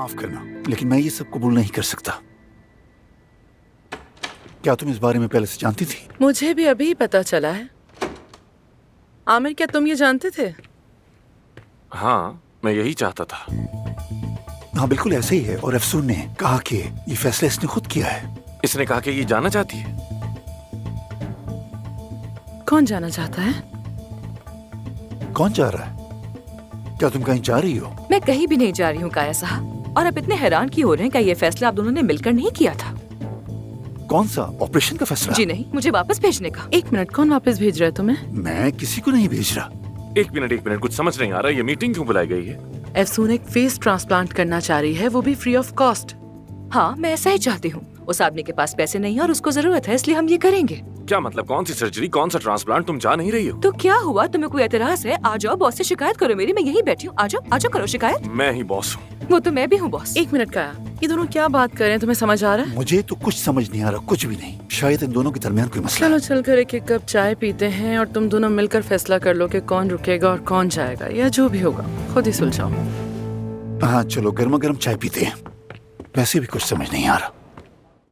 माफ करना, लेकिन मैं ये सब कबूल नहीं कर सकता। क्या तुम इस बारे में पहले से जानती थी? मुझे भी अभी पता चला है। आमिर, क्या तुम ये जानते थे? हाँ, मैं यही चाहता था। हाँ बिल्कुल ऐसे ही है, और अफसून ने कहा कि ये फैसला इसने खुद किया है। इसने कहा कि ये जाना चाहती है। कौन जाना चाहता है? कौन जा रहा है? क्या तुम कहीं जा रही हो? मैं कहीं भी नहीं जा रही हूँ काया साहब। और आप इतने हैरान क्यों हो रहे हैं? क्या ये फैसला आप दोनों ने मिलकर नहीं किया था? कौन सा ऑपरेशन का फैसला? जी नहीं, मुझे वापस भेजने का। एक मिनट, कौन वापस भेज रहा है तुम्हें? मैं किसी को नहीं भेज रहा। एक मिनट, कुछ समझ नहीं आ रहा। ये मीटिंग क्यों बुलाई गई है? अफसून एक फेस ट्रांसप्लांट करना चाह रही है, वो भी फ्री ऑफ कॉस्ट। हाँ, मैं ऐसा ही चाहती हूँ। उस आदमी के पास पैसे नहीं है और उसको जरूरत है, इसलिए हम ये करेंगे। क्या मतलब? कौन सी सर्जरी, कौन सा ट्रांसप्लांट? तुम जा नहीं रही हो? तो क्या हुआ? तुम्हें कोई एतराज है? आ जाओ, बॉस से शिकायत करो मेरी। मैं यहीं बैठी हूँ। आ जाओ करो शिकायत। मैं ही बॉस हूँ। वो तो मैं भी हूँ बॉस। एक मिनट का, ये दोनों क्या बात कर रहे हैं? तुम्हें समझ आ रहा है? मुझे तो कुछ समझ नहीं आ रहा, कुछ भी नहीं। शायद इन दोनों के दरमियान कोई मसला चलो है। चलकर एक एक कप चाय पीते हैं और तुम दोनों मिलकर फैसला कर लो कि कौन रुकेगा और कौन जाएगा, या जो भी होगा खुद ही सुलझाओ। हाँ चलो, गर्मा गर्म चाय पीते हैं। वैसे भी कुछ समझ नहीं आ रहा।